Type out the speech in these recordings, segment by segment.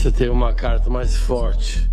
você tem uma carta mais forte.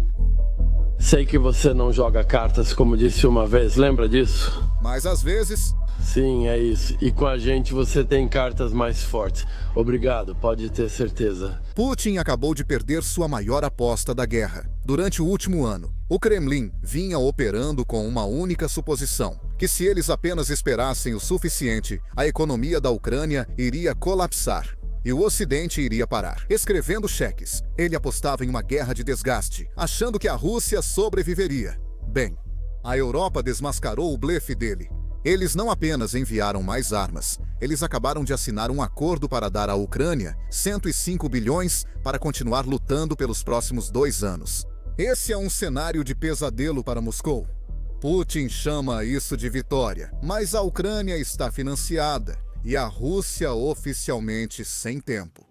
Sei que você não joga cartas como disse uma vez, lembra disso? Mas às vezes... Sim, é isso. E com a gente você tem cartas mais fortes. Obrigado, pode ter certeza. Putin acabou de perder sua maior aposta da guerra. Durante o último ano, o Kremlin vinha operando com uma única suposição, que se eles apenas esperassem o suficiente, a economia da Ucrânia iria colapsar. E o Ocidente iria parar. Escrevendo cheques, ele apostava em uma guerra de desgaste, achando que a Rússia sobreviveria. Bem, a Europa desmascarou o blefe dele. Eles não apenas enviaram mais armas, eles acabaram de assinar um acordo para dar à Ucrânia 105 bilhões para continuar lutando pelos próximos 2 anos. Esse é um cenário de pesadelo para Moscou. Putin chama isso de vitória, mas a Ucrânia está financiada e a Rússia oficialmente sem tempo.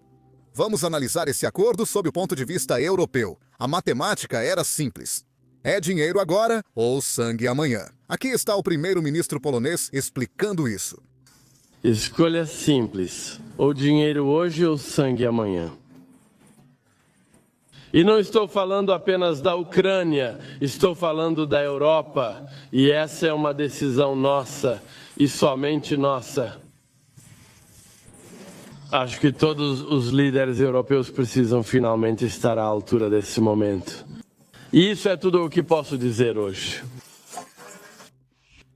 Vamos analisar esse acordo sob o ponto de vista europeu. A matemática era simples. É dinheiro agora ou sangue amanhã. Aqui está o primeiro-ministro polonês explicando isso. Escolha simples. Ou dinheiro hoje ou sangue amanhã. E não estou falando apenas da Ucrânia, estou falando da Europa. E essa é uma decisão nossa e somente nossa. Acho que todos os líderes europeus precisam finalmente estar à altura desse momento. E isso é tudo o que posso dizer hoje.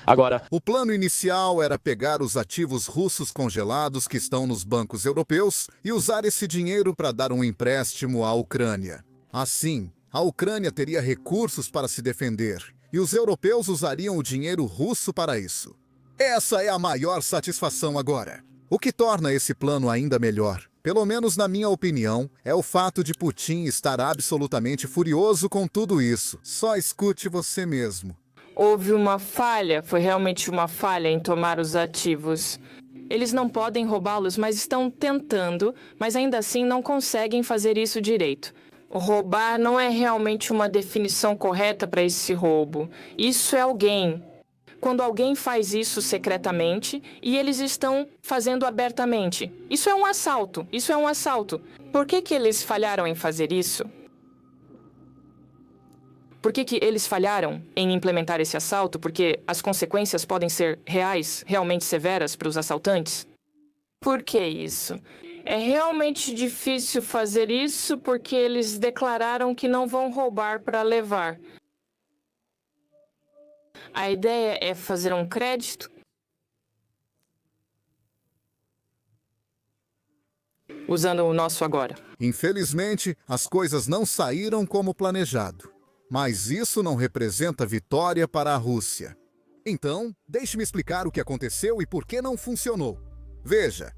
Agora, o plano inicial era pegar os ativos russos congelados que estão nos bancos europeus e usar esse dinheiro para dar um empréstimo à Ucrânia. Assim, a Ucrânia teria recursos para se defender e os europeus usariam o dinheiro russo para isso. Essa é a maior satisfação agora. O que torna esse plano ainda melhor, pelo menos na minha opinião, é o fato de Putin estar absolutamente furioso com tudo isso. Só escute você mesmo. Houve uma falha, foi realmente uma falha em tomar os ativos. Eles não podem roubá-los, mas estão tentando, mas ainda assim não conseguem fazer isso direito. Roubar não é realmente uma definição correta para esse roubo. Isso é alguém. Quando alguém faz isso secretamente e eles estão fazendo abertamente. Isso é um assalto, isso é um assalto. Por que eles falharam em fazer isso? Por que eles falharam em implementar esse assalto? Porque as consequências podem ser reais, realmente severas para os assaltantes? Por que isso? É realmente difícil fazer isso porque eles declararam que não vão roubar para levar. A ideia é fazer um crédito? Usando o nosso agora. Infelizmente, as coisas não saíram como planejado. Mas isso não representa vitória para a Rússia. Então, deixe-me explicar o que aconteceu e por que não funcionou. Veja,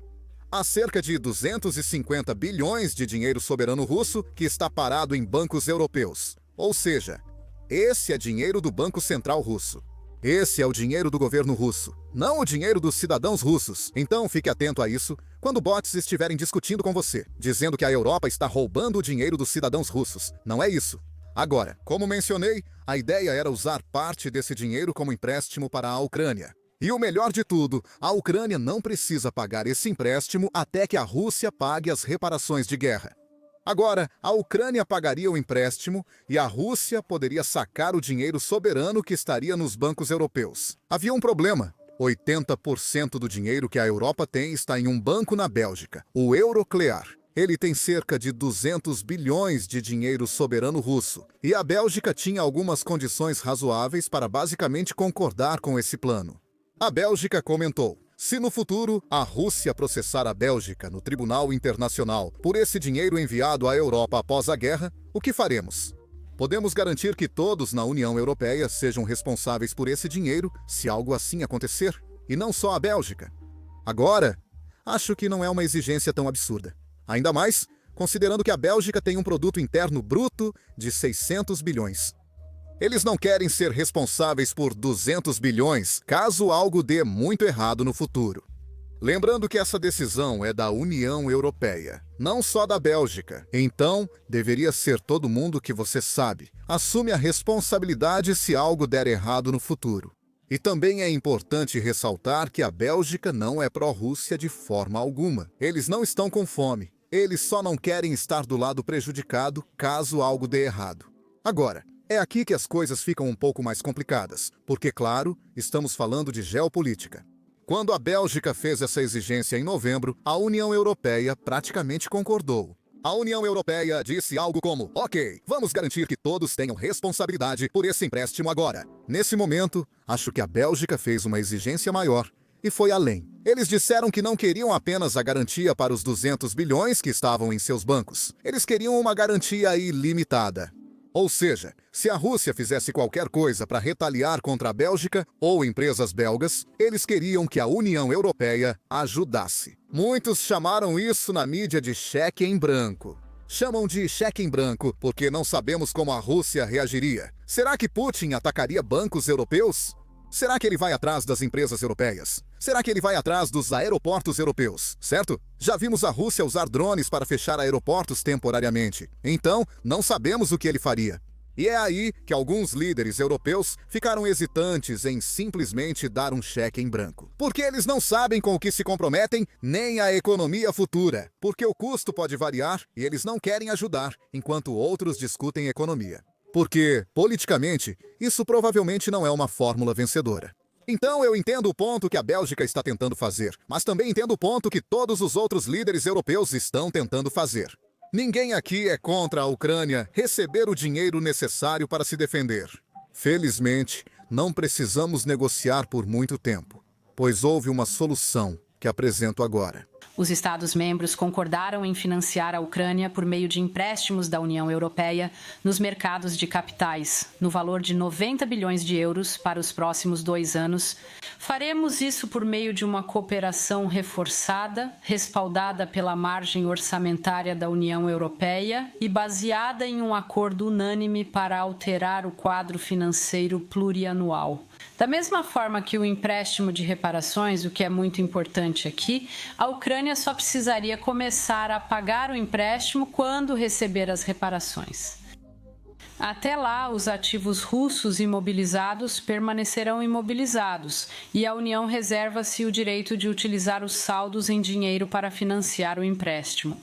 há cerca de 250 bilhões de dinheiro soberano russo que está parado em bancos europeus. Ou seja, esse é dinheiro do Banco Central Russo. Esse é o dinheiro do governo russo, não o dinheiro dos cidadãos russos. Então fique atento a isso quando bots estiverem discutindo com você, dizendo que a Europa está roubando o dinheiro dos cidadãos russos. Não é isso. Agora, como mencionei, a ideia era usar parte desse dinheiro como empréstimo para a Ucrânia. E o melhor de tudo, a Ucrânia não precisa pagar esse empréstimo até que a Rússia pague as reparações de guerra. Agora, a Ucrânia pagaria o empréstimo e a Rússia poderia sacar o dinheiro soberano que estaria nos bancos europeus. Havia um problema. 80% do dinheiro que a Europa tem está em um banco na Bélgica, o Euroclear. Ele tem cerca de 200 bilhões de dinheiro soberano russo. E a Bélgica tinha algumas condições razoáveis para basicamente concordar com esse plano. A Bélgica comentou: se no futuro a Rússia processar a Bélgica no Tribunal Internacional por esse dinheiro enviado à Europa após a guerra, o que faremos? Podemos garantir que todos na União Europeia sejam responsáveis por esse dinheiro se algo assim acontecer, e não só a Bélgica. Agora, acho que não é uma exigência tão absurda. Ainda mais, considerando que a Bélgica tem um produto interno bruto de 600 bilhões. Eles não querem ser responsáveis por 200 bilhões caso algo dê muito errado no futuro. Lembrando que essa decisão é da União Europeia, não só da Bélgica. Então, deveria ser todo mundo que você sabe. Assume a responsabilidade se algo der errado no futuro. E também é importante ressaltar que a Bélgica não é pró-Rússia de forma alguma. Eles não estão com fome. Eles só não querem estar do lado prejudicado caso algo dê errado. Agora, é aqui que as coisas ficam um pouco mais complicadas, porque, claro, estamos falando de geopolítica. Quando a Bélgica fez essa exigência em novembro, a União Europeia praticamente concordou. A União Europeia disse algo como: ok, vamos garantir que todos tenham responsabilidade por esse empréstimo agora. Nesse momento, acho que a Bélgica fez uma exigência maior e foi além. Eles disseram que não queriam apenas a garantia para os 200 bilhões que estavam em seus bancos. Eles queriam uma garantia ilimitada. Ou seja, se a Rússia fizesse qualquer coisa para retaliar contra a Bélgica ou empresas belgas, eles queriam que a União Europeia ajudasse. Muitos chamaram isso na mídia de cheque em branco. Chamam de cheque em branco porque não sabemos como a Rússia reagiria. Será que Putin atacaria bancos europeus? Será que ele vai atrás das empresas europeias? Será que ele vai atrás dos aeroportos europeus, certo? Já vimos a Rússia usar drones para fechar aeroportos temporariamente. Então, não sabemos o que ele faria. E é aí que alguns líderes europeus ficaram hesitantes em simplesmente dar um cheque em branco. Porque eles não sabem com o que se comprometem, nem a economia futura. Porque o custo pode variar e eles não querem ajudar, enquanto outros discutem economia. Porque, politicamente, isso provavelmente não é uma fórmula vencedora. Então eu entendo o ponto que a Bélgica está tentando fazer, mas também entendo o ponto que todos os outros líderes europeus estão tentando fazer. Ninguém aqui é contra a Ucrânia receber o dinheiro necessário para se defender. Felizmente, não precisamos negociar por muito tempo, pois houve uma solução que apresento agora. Os Estados-membros concordaram em financiar a Ucrânia por meio de empréstimos da União Europeia nos mercados de capitais, no valor de 90 bilhões de euros para os próximos 2 anos. Faremos isso por meio de uma cooperação reforçada, respaldada pela margem orçamentária da União Europeia e baseada em um acordo unânime para alterar o quadro financeiro plurianual. Da mesma forma que o empréstimo de reparações, o que é muito importante aqui, a Ucrânia só precisaria começar a pagar o empréstimo quando receber as reparações. Até lá, os ativos russos imobilizados permanecerão imobilizados e a União reserva-se o direito de utilizar os saldos em dinheiro para financiar o empréstimo.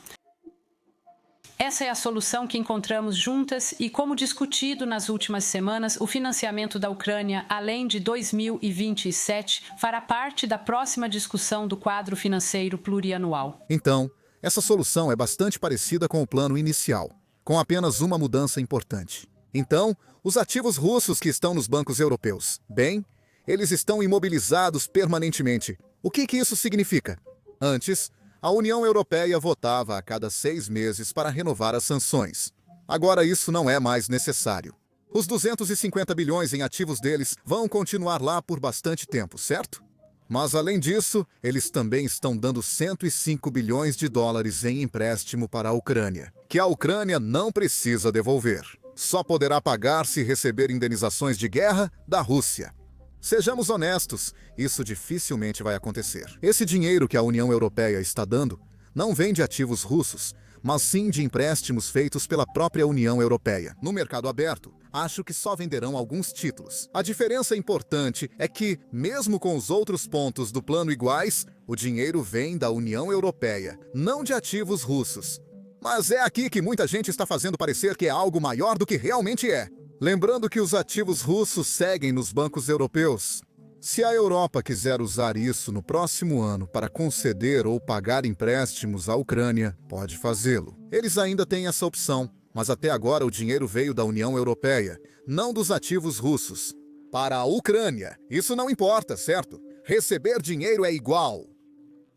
Essa é a solução que encontramos juntas e, como discutido nas últimas semanas, o financiamento da Ucrânia, além de 2027, fará parte da próxima discussão do quadro financeiro plurianual. Então, essa solução é bastante parecida com o plano inicial, com apenas uma mudança importante. Então, os ativos russos que estão nos bancos europeus, bem, eles estão imobilizados permanentemente. O que isso significa? Antes, a União Europeia votava a cada 6 meses para renovar as sanções. Agora isso não é mais necessário. Os 250 bilhões em ativos deles vão continuar lá por bastante tempo, certo? Mas além disso, eles também estão dando 105 bilhões de dólares em empréstimo para a Ucrânia, que a Ucrânia não precisa devolver. Só poderá pagar se receber indenizações de guerra da Rússia. Sejamos honestos, isso dificilmente vai acontecer. Esse dinheiro que a União Europeia está dando não vem de ativos russos, mas sim de empréstimos feitos pela própria União Europeia. No mercado aberto, acho que só venderão alguns títulos. A diferença importante é que, mesmo com os outros pontos do plano iguais, o dinheiro vem da União Europeia, não de ativos russos. Mas é aqui que muita gente está fazendo parecer que é algo maior do que realmente é. Lembrando que os ativos russos seguem nos bancos europeus. Se a Europa quiser usar isso no próximo ano para conceder ou pagar empréstimos à Ucrânia, pode fazê-lo. Eles ainda têm essa opção, mas até agora o dinheiro veio da União Europeia, não dos ativos russos. Para a Ucrânia, isso não importa, certo? Receber dinheiro é igual.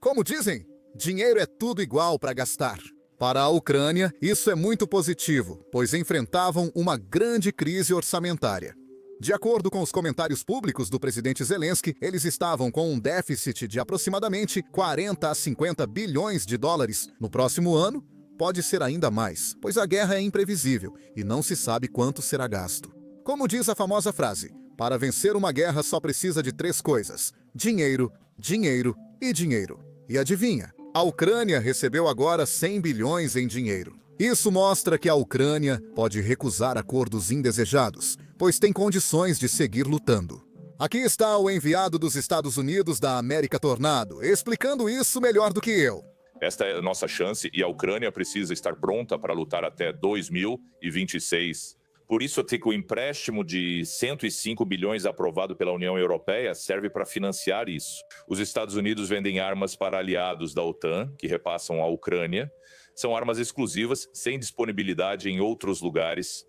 Como dizem, dinheiro é tudo igual para gastar. Para a Ucrânia, isso é muito positivo, pois enfrentavam uma grande crise orçamentária. De acordo com os comentários públicos do presidente Zelensky, eles estavam com um déficit de aproximadamente 40 a 50 bilhões de dólares. No próximo ano, pode ser ainda mais, pois a guerra é imprevisível e não se sabe quanto será gasto. Como diz a famosa frase, para vencer uma guerra só precisa de 3 coisas: dinheiro, dinheiro e dinheiro. E adivinha? A Ucrânia recebeu agora 100 bilhões em dinheiro. Isso mostra que a Ucrânia pode recusar acordos indesejados, pois tem condições de seguir lutando. Aqui está o enviado dos Estados Unidos da América Tornado, explicando isso melhor do que eu. Esta é a nossa chance e a Ucrânia precisa estar pronta para lutar até 2026. Por isso, o empréstimo de 105 bilhões aprovado pela União Europeia serve para financiar isso. Os Estados Unidos vendem armas para aliados da OTAN, que repassam à Ucrânia. São armas exclusivas, sem disponibilidade em outros lugares.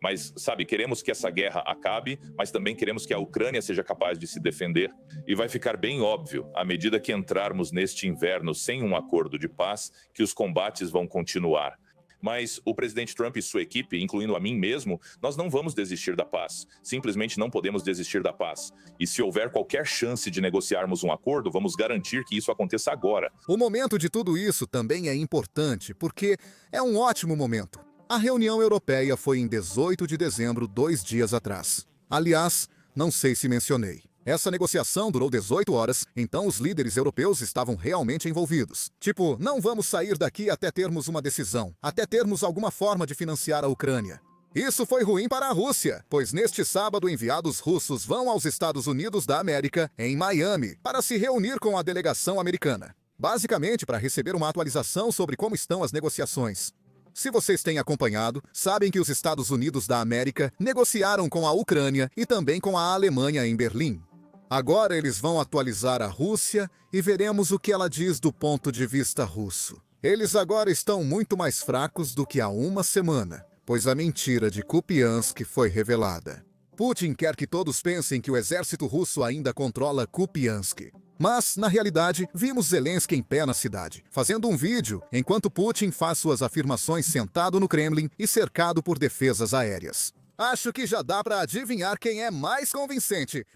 Mas, sabe, queremos que essa guerra acabe, mas também queremos que a Ucrânia seja capaz de se defender. E vai ficar bem óbvio, à medida que entrarmos neste inverno sem um acordo de paz, que os combates vão continuar. Mas o presidente Trump e sua equipe, incluindo a mim mesmo, nós não vamos desistir da paz. Simplesmente não podemos desistir da paz. E se houver qualquer chance de negociarmos um acordo, vamos garantir que isso aconteça agora. O momento de tudo isso também é importante, porque é um ótimo momento. A reunião europeia foi em 18 de dezembro, 2 dias atrás. Aliás, não sei se mencionei. Essa negociação durou 18 horas, então os líderes europeus estavam realmente envolvidos. Tipo, não vamos sair daqui até termos uma decisão, até termos alguma forma de financiar a Ucrânia. Isso foi ruim para a Rússia, pois neste sábado enviados russos vão aos Estados Unidos da América, em Miami, para se reunir com a delegação americana. Basicamente para receber uma atualização sobre como estão as negociações. Se vocês têm acompanhado, sabem que os Estados Unidos da América negociaram com a Ucrânia e também com a Alemanha em Berlim. Agora eles vão atualizar a Rússia e veremos o que ela diz do ponto de vista russo. Eles agora estão muito mais fracos do que há uma semana, pois a mentira de Kupiansk foi revelada. Putin quer que todos pensem que o exército russo ainda controla Kupiansk. Mas, na realidade, vimos Zelensky em pé na cidade, fazendo um vídeo enquanto Putin faz suas afirmações sentado no Kremlin e cercado por defesas aéreas. Acho que já dá para adivinhar quem é mais convincente.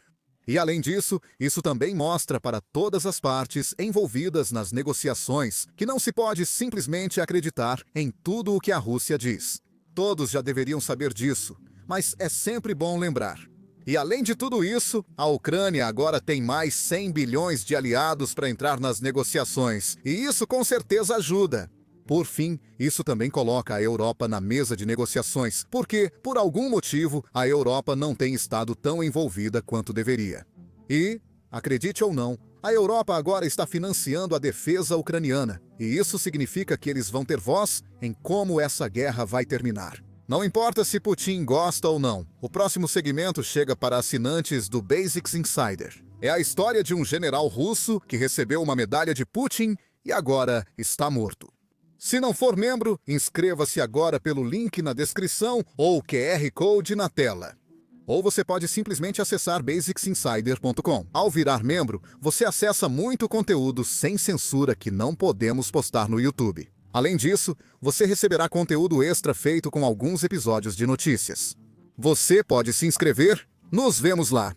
E além disso, isso também mostra para todas as partes envolvidas nas negociações que não se pode simplesmente acreditar em tudo o que a Rússia diz. Todos já deveriam saber disso, mas é sempre bom lembrar. E além de tudo isso, a Ucrânia agora tem mais 100 bilhões de aliados para entrar nas negociações, e isso com certeza ajuda. Por fim, isso também coloca a Europa na mesa de negociações, porque, por algum motivo, a Europa não tem estado tão envolvida quanto deveria. E, acredite ou não, a Europa agora está financiando a defesa ucraniana, e isso significa que eles vão ter voz em como essa guerra vai terminar. Não importa se Putin gosta ou não, o próximo segmento chega para assinantes do Basics Insider. É a história de um general russo que recebeu uma medalha de Putin e agora está morto. Se não for membro, inscreva-se agora pelo link na descrição ou QR Code na tela. Ou você pode simplesmente acessar basicsinsider.com. Ao virar membro, você acessa muito conteúdo sem censura que não podemos postar no YouTube. Além disso, você receberá conteúdo extra feito com alguns episódios de notícias. Você pode se inscrever? Nos vemos lá!